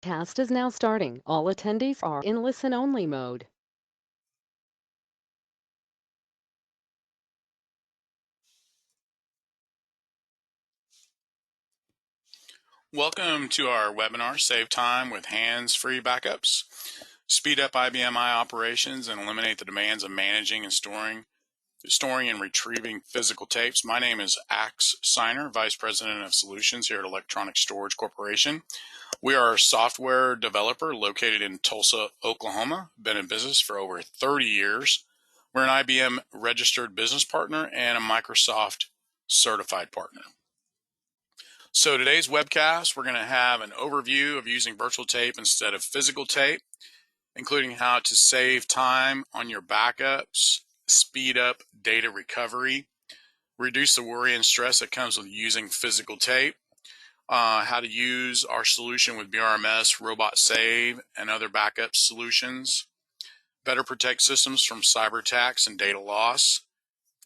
Cast is now starting. All attendees are in listen-only mode. Welcome to our webinar, Save Time with Hands-Free Backups. Speed up IBM I operations and eliminate the demands of managing and storing and retrieving physical tapes. My name is Axe Signer, Vice President of Solutions here at Electronic Storage Corporation. We are a software developer located in Tulsa, Oklahoma. Been in business for over 30 years. We're an IBM registered business partner and a Microsoft certified partner. So today's webcast, we're going to have an overview of using virtual tape instead of physical tape, including how to save time on your backups, speed up data recovery, reduce the worry and stress that comes with using physical tape, how to use our solution with BRMS, Robot Save, and other backup solutions, better protect systems from cyber attacks and data loss,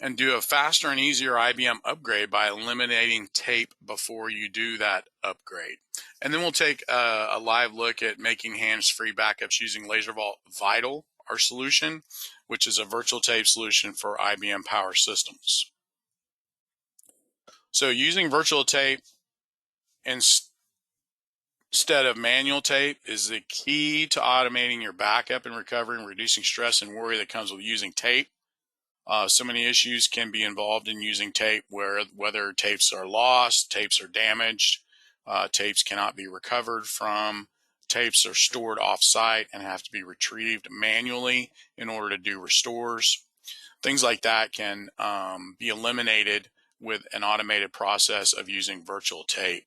and do a faster and easier IBM upgrade by eliminating tape before you do that upgrade. And then we'll take a live look at making hands-free backups using LaserVault ViTL, our solution, which is a virtual tape solution for IBM Power Systems. So using virtual tape instead of manual tape is the key to automating your backup and recovery and reducing stress and worry that comes with using tape. So many issues can be involved in using tape, whether tapes are lost, tapes are damaged, tapes cannot be recovered from, tapes are stored off-site and have to be retrieved manually in order to do restores. Things like that can be eliminated with an automated process of using virtual tape.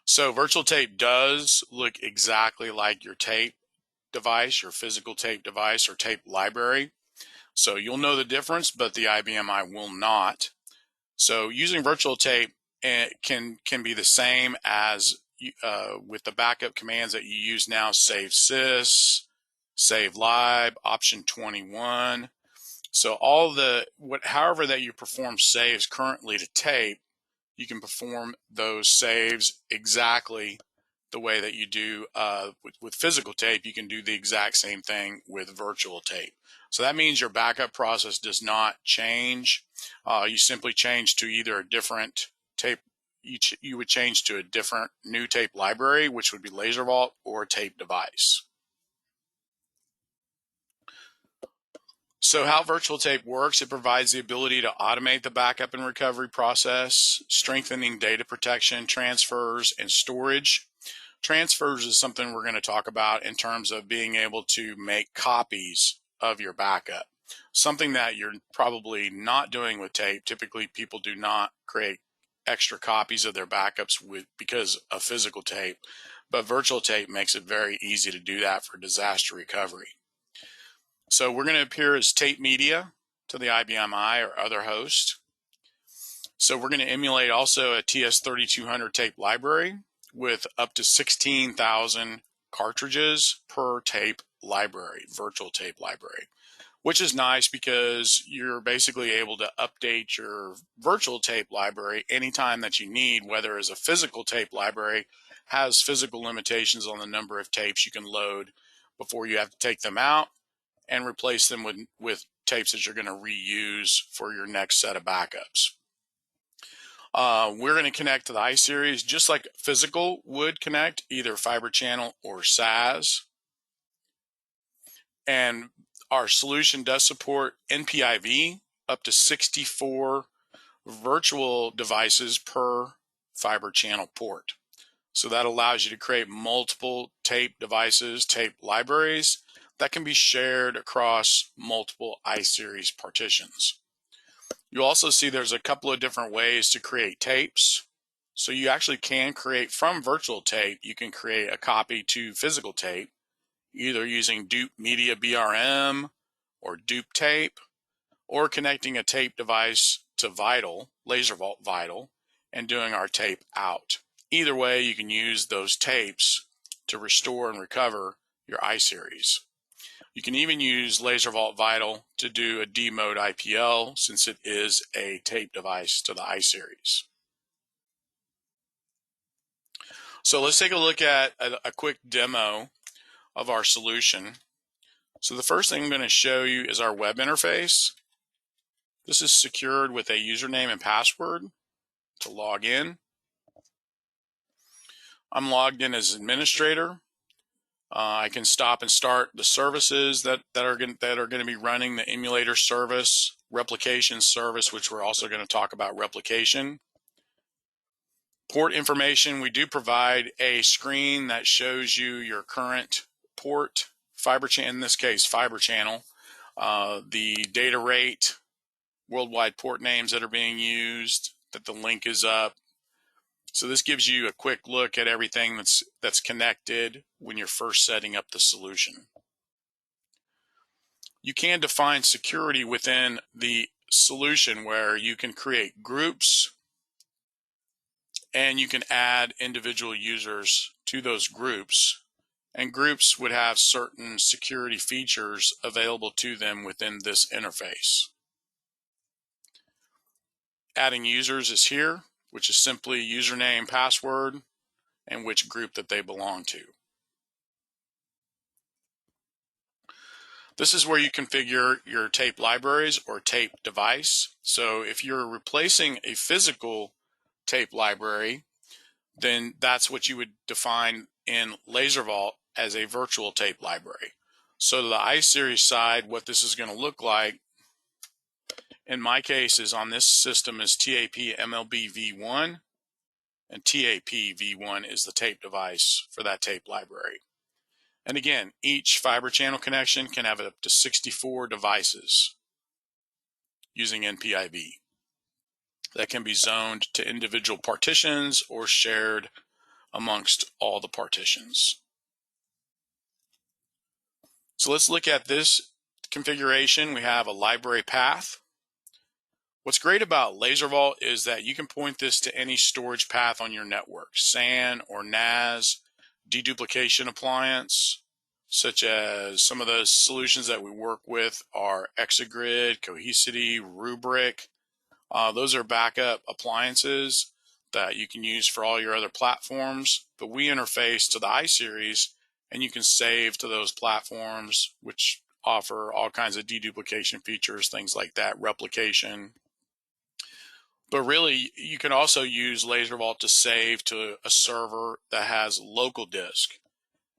So virtual tape does look exactly like your tape device, your physical tape device or tape library. So you'll know the difference, but the IBM I will not. So using virtual tape can be the same as with the backup commands that you use now: save sys, save lib, option 21. So however that you perform saves currently to tape, you can perform those saves exactly the way that you do with physical tape. You can do the exact same thing with virtual tape. So that means your backup process does not change. You simply change to either a different tape. You would change to a different new tape library, which would be LaserVault or a tape device. So how virtual tape works, it provides the ability to automate the backup and recovery process, strengthening data protection, transfers, and storage. Transfers is something we're going to talk about in terms of being able to make copies of your backup. Something that you're probably not doing with tape. Typically, people do not create extra copies of their backups because of physical tape, but virtual tape makes it very easy to do that for disaster recovery. So we're going to appear as tape media to the IBM I or other host. So we're going to emulate also a TS3200 tape library with up to 16,000 cartridges per tape library, virtual tape library, which is nice because you're basically able to update your virtual tape library anytime that you need, whether as a physical tape library has physical limitations on the number of tapes you can load before you have to take them out and replace them with tapes that you're going to reuse for your next set of backups. We're going to connect to the iSeries just like physical would connect, either fiber channel or SAS. And our solution does support NPIV up to 64 virtual devices per fiber channel port. So that allows you to create multiple tape devices, tape libraries that can be shared across multiple iSeries partitions. You'll also see there's a couple of different ways to create tapes. So you actually can create from virtual tape, you can create a copy to physical tape, either using Dupe Media BRM or Dupe Tape, or connecting a tape device to ViTL, LaserVault ViTL, and doing our tape out. Either way, you can use those tapes to restore and recover your iSeries. You can even use LaserVault ViTL to do a D-mode IPL since it is a tape device to the iSeries. So let's take a look at a quick demo of our solution. So the first thing I'm going to show you is our web interface. This is secured with a username and password to log in. I'm logged in as administrator. I can stop and start the services that are going to be running the emulator service, replication service, which we're also going to talk about replication. Port information, we do provide a screen that shows you your current port, fiber channel, in this case, fiber channel, the data rate, worldwide port names that are being used, that the link is up. So this gives you a quick look at everything that's connected when you're first setting up the solution. You can define security within the solution where you can create groups and you can add individual users to those groups. And groups would have certain security features available to them within this interface. Adding users is here, which is simply username, password, and which group that they belong to. This is where you configure your tape libraries or tape device. So if you're replacing a physical tape library, then that's what you would define in LaserVault as a virtual tape library. So to the iSeries side, what this is going to look like, in my case, is on this system is TAP MLB V1, and TAP V1 is the tape device for that tape library. And again, each fiber channel connection can have up to 64 devices using NPIB that can be zoned to individual partitions or shared amongst all the partitions. So let's look at this configuration. We have a library path. What's great about LaserVault is that you can point this to any storage path on your network, SAN or NAS, deduplication appliance, such as some of the solutions that we work with are Exagrid, Cohesity, Rubrik. Those are backup appliances that you can use for all your other platforms, but we interface to the iSeries and you can save to those platforms, which offer all kinds of deduplication features, things like that, replication. But really, you can also use LaserVault to save to a server that has local disk.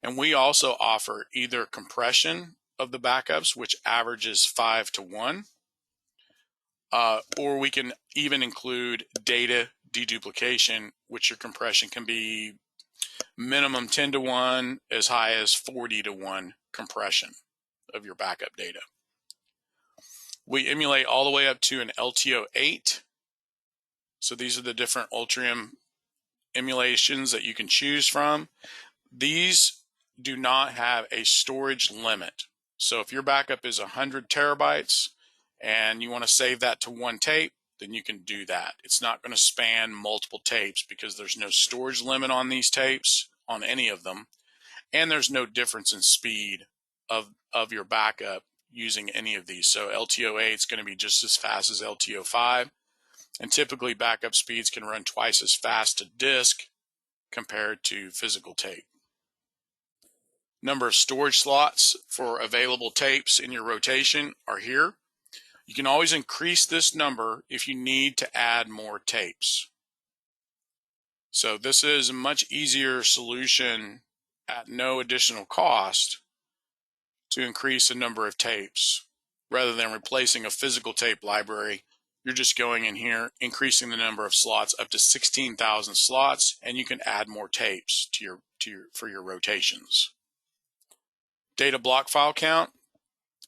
And we also offer either compression of the backups, which averages 5:1, or we can even include data deduplication, which your compression can be minimum 10:1, as high as 40:1 compression of your backup data. We emulate all the way up to an LTO-8. So these are the different Ultrium emulations that you can choose from. These do not have a storage limit. So if your backup is 100 terabytes and you want to save that to one tape, then you can do that. It's not going to span multiple tapes because there's no storage limit on these tapes, on any of them, and there's no difference in speed of your backup using any of these. So LTO-8 is going to be just as fast as LTO-5, and typically backup speeds can run twice as fast to disk compared to physical tape. Number of storage slots for available tapes in your rotation are here. You can always increase this number if you need to add more tapes. So this is a much easier solution at no additional cost to increase the number of tapes rather than replacing a physical tape library. You're just going in here, increasing the number of slots up to 16,000 slots, and you can add more tapes for your rotations. Data block file count.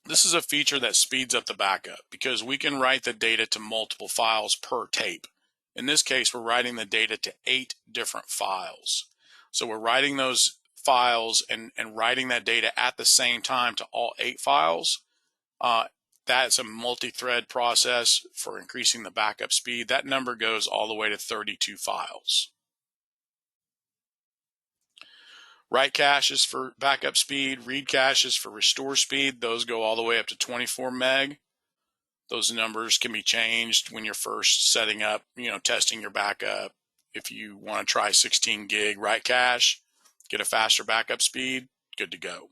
This is a feature that speeds up the backup because we can write the data to multiple files per tape. In this case, we're writing the data to 8 different files. So we're writing those files and writing that data at the same time to all 8 files. That's a multi-thread process for increasing the backup speed. That number goes all the way to 32 files. Write caches for backup speed, read caches for restore speed. Those go all the way up to 24 meg. Those numbers can be changed when you're first setting up, testing your backup. if you want to try 16 gig write cache, get a faster backup speed, good to go.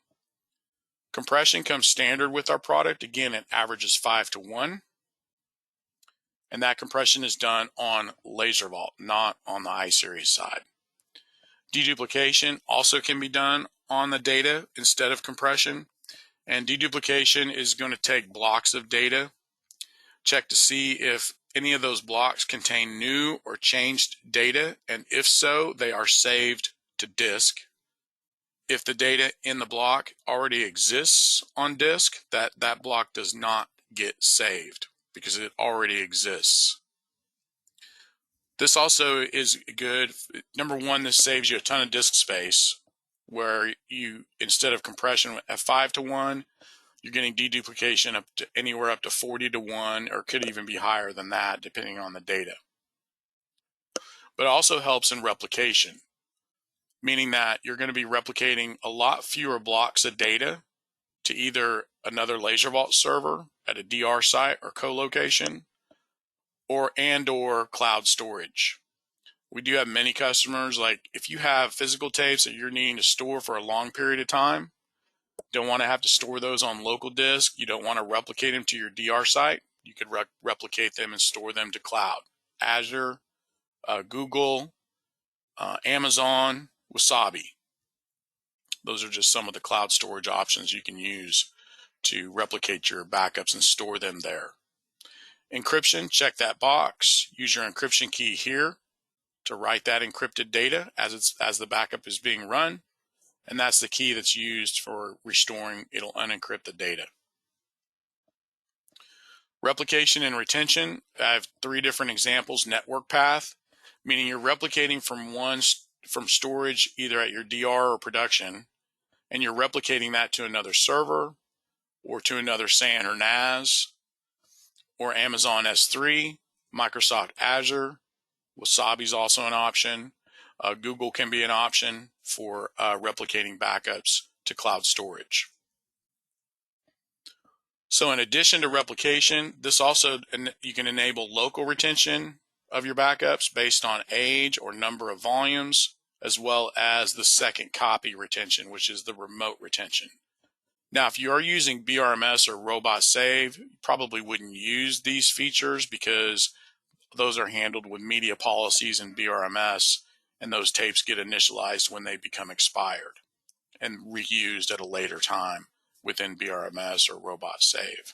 Compression comes standard with our product. Again, it averages 5:1. And that compression is done on LaserVault, not on the iSeries side. Deduplication also can be done on the data instead of compression. And deduplication is going to take blocks of data, check to see if any of those blocks contain new or changed data, and if so, they are saved to disk. If the data in the block already exists on disk, that block does not get saved because it already exists. This also is good. Number one, this saves you a ton of disk space, where you, instead of compression at 5:1, you're getting deduplication up to anywhere up to 40:1, or could even be higher than that, depending on the data. But it also helps in replication, meaning that you're going to be replicating a lot fewer blocks of data to either another LaserVault server at a DR site or co-location, or cloud storage. We do have many customers, like if you have physical tapes that you're needing to store for a long period of time, don't want to have to store those on local disk, you don't want to replicate them to your DR site, you could replicate them and store them to cloud. Azure, Google, Amazon, Wasabi. Those are just some of the cloud storage options you can use to replicate your backups and store them there. Encryption, check that box. Use your encryption key here to write that encrypted data as the backup is being run. And that's the key that's used for restoring. It'll unencrypt the data. Replication and retention. I have 3 different examples. Network path, meaning you're replicating from storage either at your DR or production, and you're replicating that to another server or to another SAN or NAS or Amazon S3, Microsoft Azure. Wasabi is also an option. Google can be an option for replicating backups to cloud storage. So in addition to replication, this also, you can enable local retention of your backups based on age or number of volumes, as well as the second copy retention, which is the remote retention. Now, if you are using BRMS or Robot Save, you probably wouldn't use these features because those are handled with media policies in BRMS, and those tapes get initialized when they become expired and reused at a later time within BRMS or Robot Save.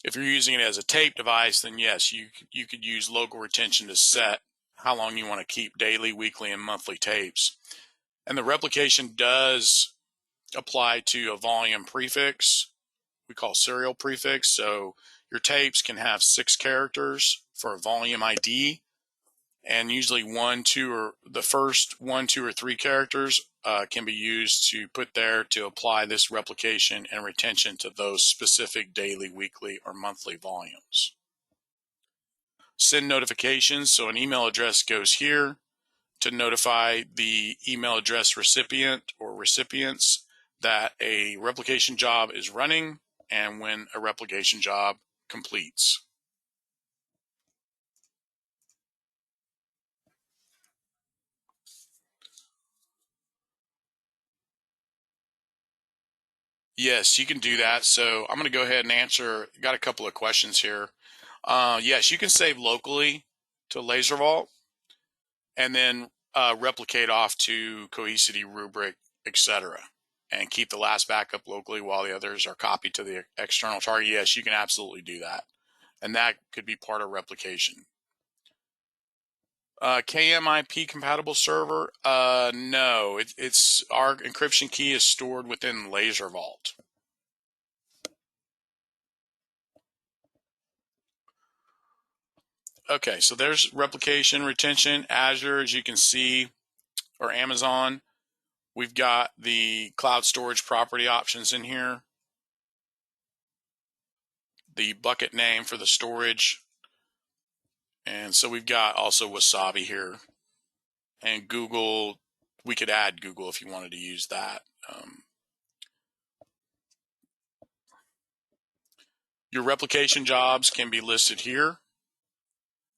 If you're using it as a tape device, then yes, you could use local retention to set how long you want to keep daily, weekly, and monthly tapes. And the replication does apply to a volume prefix, we call serial prefix. So your tapes can have 6 characters for a volume ID, and usually the first 1, 2, or 3 characters can be used to put there to apply this replication and retention to those specific daily, weekly, or monthly volumes. Send notifications. So an email address goes here to notify the email address recipient or recipients that a replication job is running and when a replication job completes. Yes, you can do that. So I'm going to go ahead and answer. Got a couple of questions here. Yes, you can save locally to LaserVault and then replicate off to Cohesity, Rubric, etc., and keep the last backup locally while the others are copied to the external target. Yes, you can absolutely do that, and that could be part of replication. KMIP compatible server? No, it's our encryption key is stored within LaserVault. Okay, so there's replication, retention, Azure, as you can see, or Amazon. We've got the cloud storage property options in here, the bucket name for the storage, and so we've got also Wasabi here, and Google. We could add Google if you wanted to use that. Your replication jobs can be listed here.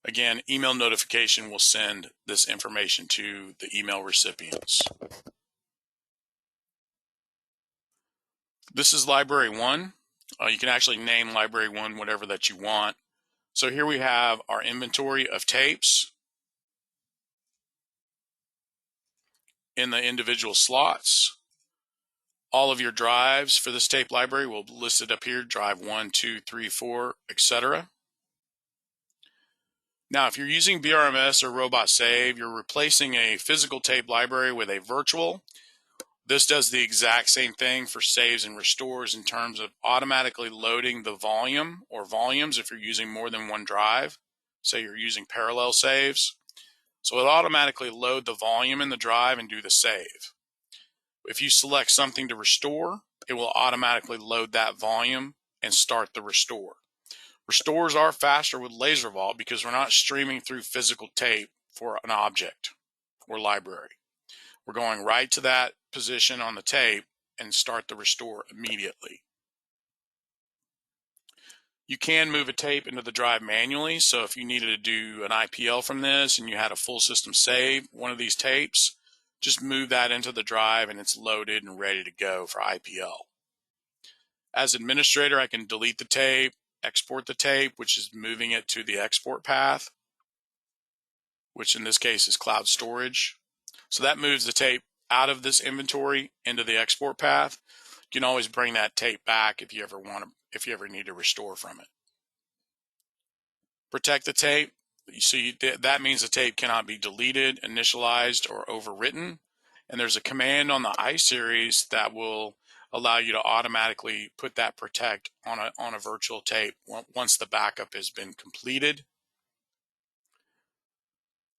Again, email notification will send this information to the email recipients. This is library 1. You can actually name library 1 whatever that you want. So here we have our inventory of tapes in the individual slots. All of your drives for this tape library will be listed up here, drive 1, 2, 3, 4, etc. Now, if you're using BRMS or Robot Save, you're replacing a physical tape library with a virtual. This does the exact same thing for saves and restores in terms of automatically loading the volume or volumes if you're using more than one drive. Say you're using parallel saves. So it'll automatically load the volume in the drive and do the save. If you select something to restore, it will automatically load that volume and start the restore. Restores are faster with LaserVault because we're not streaming through physical tape for an object or library. We're going right to that position on the tape and start the restore immediately. You can move a tape into the drive manually. So if you needed to do an IPL from this and you had a full system save, one of these tapes, just move that into the drive and it's loaded and ready to go for IPL. As administrator, I can delete the tape, export the tape, which is moving it to the export path, which in this case is cloud storage. So that moves the tape out of this inventory into the export path. You can always bring that tape back if you ever need to restore from it. Protect the tape. That means the tape cannot be deleted, initialized, or overwritten. And there's a command on the iSeries that will allow you to automatically put that protect on a virtual tape once the backup has been completed.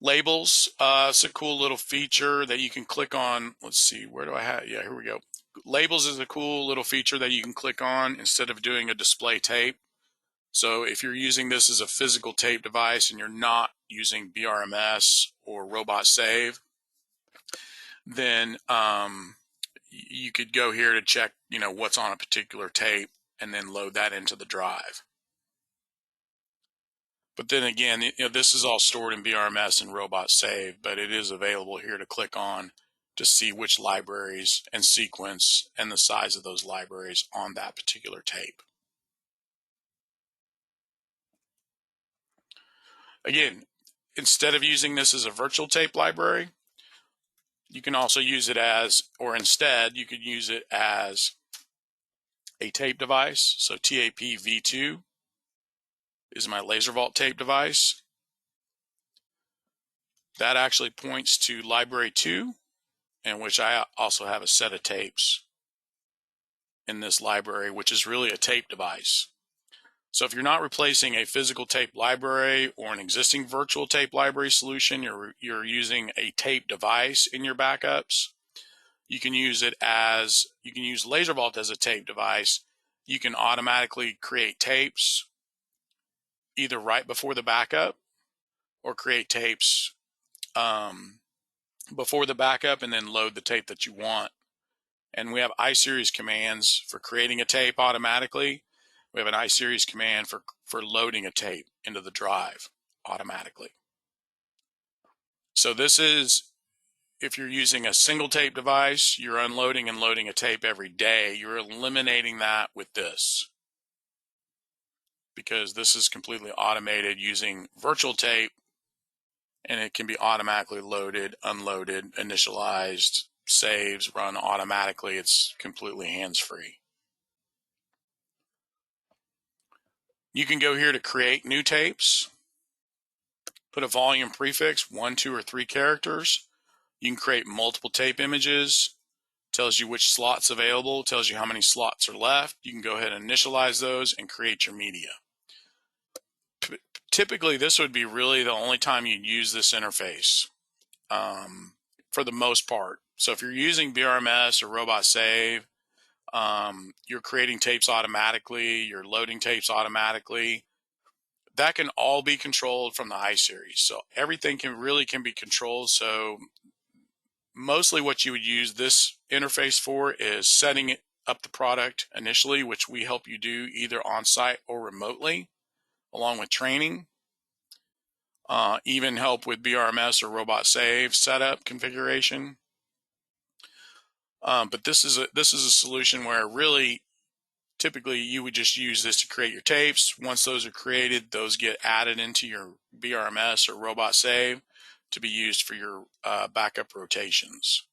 Labels, it's a cool little feature that you can click on. Let's see, where do I have? Yeah, here we go. Labels is a cool little feature that you can click on instead of doing a display tape. So if you're using this as a physical tape device and you're not using BRMS or Robot Save, then you could go here to check, what's on a particular tape and then load that into the drive. But then again, this is all stored in BRMS and Robot Save, but it is available here to click on to see which libraries and sequence and the size of those libraries on that particular tape. Again, instead of using this as a virtual tape library, you can also use it as, or instead, you could use it as a tape device. So TAP V2 is my LaserVault tape device. That actually points to library 2, in which I also have a set of tapes in this library, which is really a tape device. So if you're not replacing a physical tape library or an existing virtual tape library solution, you're using a tape device in your backups. You can use LaserVault as a tape device. You can automatically create tapes either right before the backup or create tapes before the backup and then load the tape that you want. And we have iSeries commands for creating a tape automatically. We have an iSeries command for loading a tape into the drive automatically. So this is, if you're using a single tape device, you're unloading and loading a tape every day. You're eliminating that with this, because this is completely automated using virtual tape, and it can be automatically loaded, unloaded, initialized, saves, run automatically. It's completely hands-free. You can go here to create new tapes, put a volume prefix, 1, 2, or 3 characters. You can create multiple tape images, tells you which slots available, tells you how many slots are left. You can go ahead and initialize those and create your media. Typically, this would be really the only time you'd use this interface for the most part. So if you're using BRMS or Robot Save, you're creating tapes automatically, you're loading tapes automatically. That can all be controlled from the iSeries. So everything can be controlled. So mostly what you would use this interface for is setting up the product initially, which we help you do either on site or remotely, along with training. even help with BRMS or robot save setup configuration. But this is a solution where really typically you would just use this to create your tapes. Once those are created, those get added into your BRMS or robot save to be used for your backup rotations.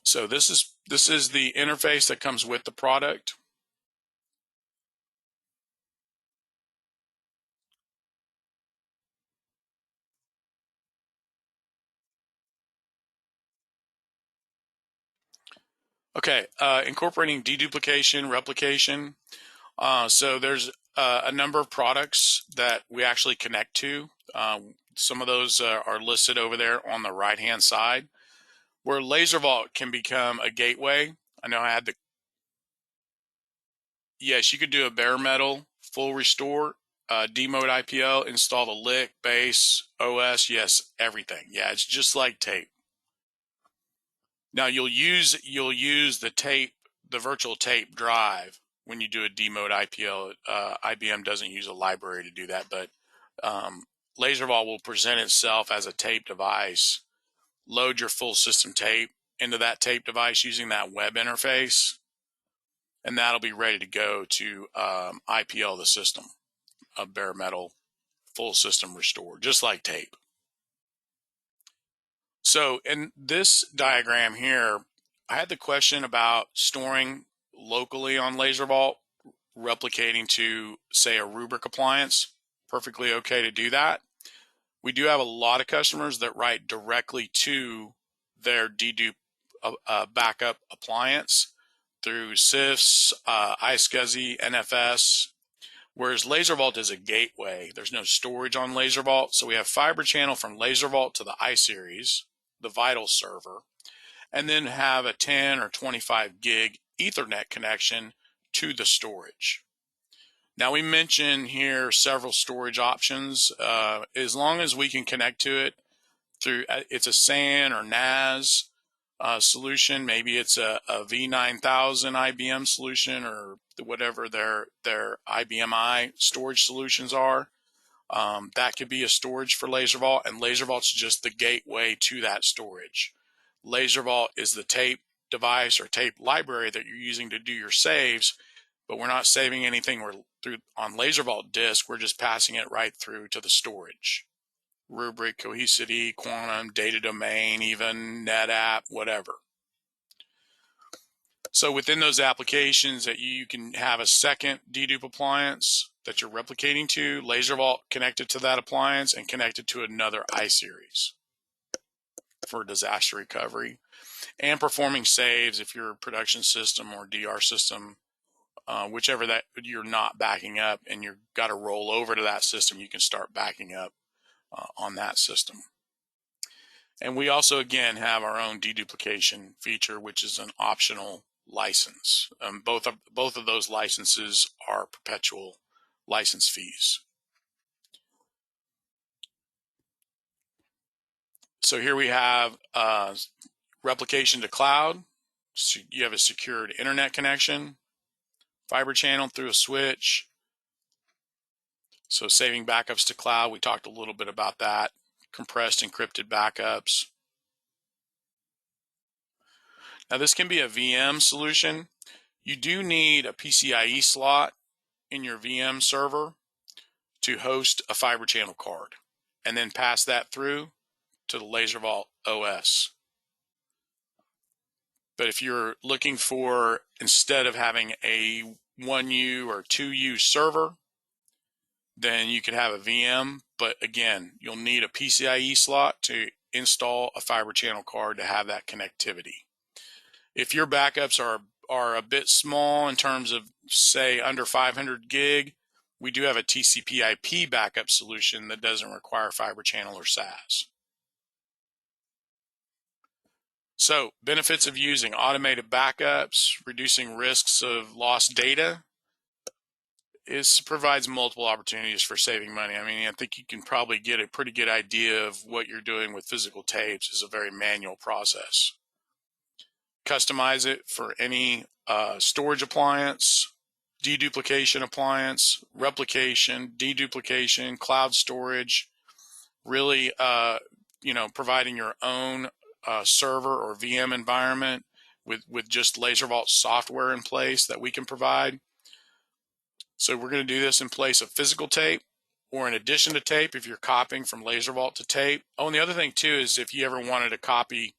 So this is the interface that comes with the product. Okay, incorporating deduplication, replication. So there's a number of products that we actually connect to. Some of those are listed over there on the right-hand side, where LaserVault can become a gateway. I know I had the, yes, you could do a bare metal full restore, demode IPL, install the lick, base, OS, yes, everything. Yeah, it's just like tape. Now you'll use the tape, the virtual tape drive when you do a demode IPL. IBM doesn't use a library to do that, but LaserVault will present itself as a tape device. Load your full system tape into that tape device using that web interface, and that'll be ready to go to IPL the system, a bare metal full system restore, just like tape. So in this diagram here, I had the question about storing locally on LaserVault, replicating to, say, a rubric appliance. Perfectly okay to do that. We do have a lot of customers that write directly to their dedupe backup appliance through CIFS, iSCSI, NFS, whereas LaserVault is a gateway. There's no storage on LaserVault, so we have fiber channel from LaserVault to the iSeries, the ViTL server, and then have a 10 or 25 gig Ethernet connection to the storage. Now we mentioned here several storage options. As long as we can connect to it through, it's a SAN or NAS solution, maybe it's a V9000 IBM solution or whatever their IBM I storage solutions are. That could be a storage for LaserVault, and LaserVault's just the gateway to that storage. LaserVault is the tape device or tape library that you're using to do your saves, but we're not saving anything on LaserVault disk. We're just passing it right through to the storage. Rubric, Cohesity, Quantum, Data Domain, even NetApp, whatever. So within those applications that you can have a second dedupe appliance that you're replicating to, LaserVault connected to that appliance and connected to another iSeries for disaster recovery, and performing saves if you're a production system or DR system, whichever that you're not backing up and you've got to roll over to that system, you can start backing up on that system. And we also, again, have our own deduplication feature, which is an optional license. Both of those licenses are perpetual license fees. So here we have replication to cloud. So you have a secured internet connection, fiber channel through a switch. So saving backups to cloud, we talked a little bit about that. Compressed encrypted backups. Now this can be a VM solution. You do need a PCIe slot in your VM server to host a fiber channel card and then pass that through to the LaserVault OS. But if you're looking for, instead of having a 1U or 2U server, then you could have a VM, but again, you'll need a PCIe slot to install a fiber channel card to have that connectivity. If your backups are a bit small in terms of, say, under 500 gig, we do have a TCP/IP backup solution that doesn't require fiber channel or SAS. So, benefits of using automated backups, reducing risks of lost data, provides multiple opportunities for saving money. I mean, I think you can probably get a pretty good idea of what you're doing with physical tapes is a very manual process. customize it for any storage appliance, deduplication appliance, replication, deduplication, cloud storage, really, providing your own server or VM environment with just LaserVault software in place that we can provide. So we're going to do this in place of physical tape or in addition to tape if you're copying from LaserVault to tape. Oh, and the other thing too is if you ever wanted to copy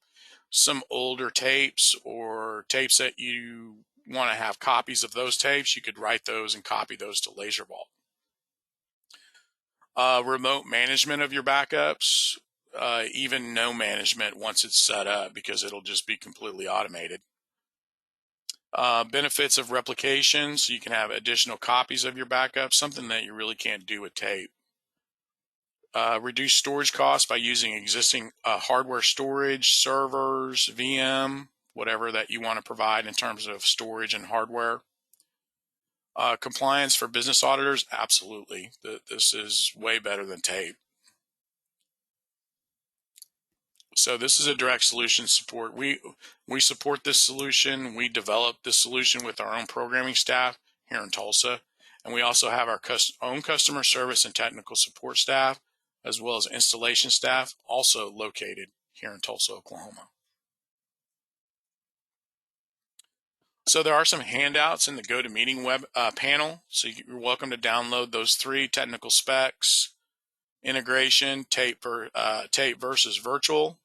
some older tapes or tapes that you want to have copies of those tapes, you could write those and copy those to LaserVault. Remote management of your backups, even no management once it's set up because it'll just be completely automated. Benefits of replication, so you can have additional copies of your backups, something that you really can't do with tape. Reduce storage costs by using existing hardware storage, servers, VM, whatever that you want to provide in terms of storage and hardware. Compliance for business auditors, absolutely. This is way better than tape. So this is a direct solution support. We support this solution. We developed this solution with our own programming staff here in Tulsa. And we also have our own customer service and technical support staff, as well as installation staff, also located here in Tulsa, Oklahoma. So there are some handouts in the GoToMeeting web panel. So you're welcome to download those 3 technical specs: integration, tape versus virtual.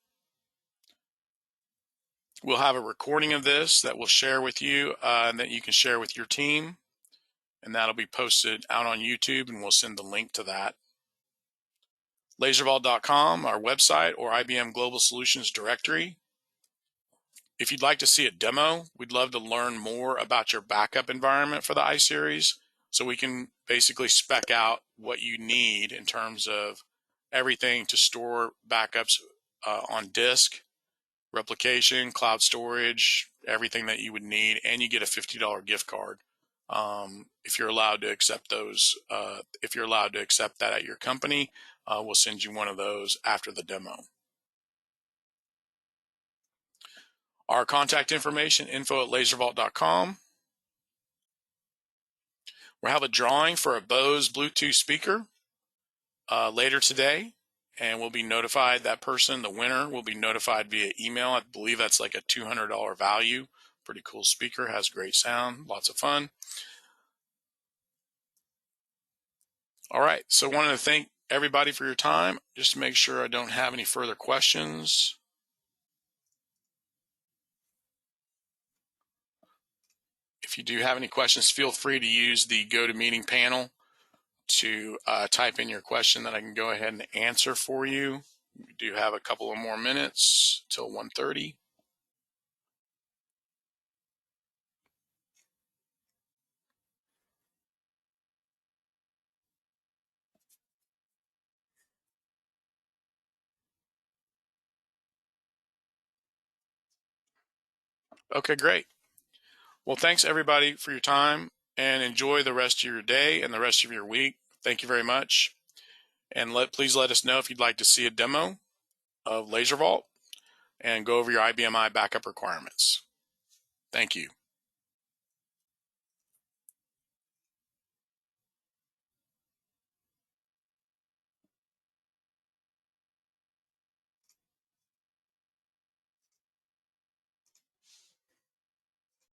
We'll have a recording of this that we'll share with you and that you can share with your team. And that'll be posted out on YouTube, and we'll send the link to that. LaserVault.com, our website, or IBM Global Solutions directory. If you'd like to see a demo, we'd love to learn more about your backup environment for the iSeries, so we can basically spec out what you need in terms of everything to store backups on disk, replication, cloud storage, everything that you would need, and you get a $50 gift card if you're allowed to accept those. If you're allowed to accept that at your company, we'll send you one of those after the demo. Our contact information, info@laservault.com. We'll have a drawing for a Bose Bluetooth speaker later today, and we'll be notified. That person, the winner, will be notified via email. I believe that's like a $200 value. Pretty cool speaker, has great sound, lots of fun. All right, so I wanted to thank everybody for your time. Just to make sure I don't have any further questions. If you do have any questions, feel free to use the GoToMeeting panel to type in your question that I can go ahead and answer for you. We do have a couple of more minutes till 1:30. Okay, great. Well, thanks everybody for your time, and enjoy the rest of your day and the rest of your week. Thank you very much. And please let us know if you'd like to see a demo of LaserVault and go over your IBM I backup requirements. Thank you.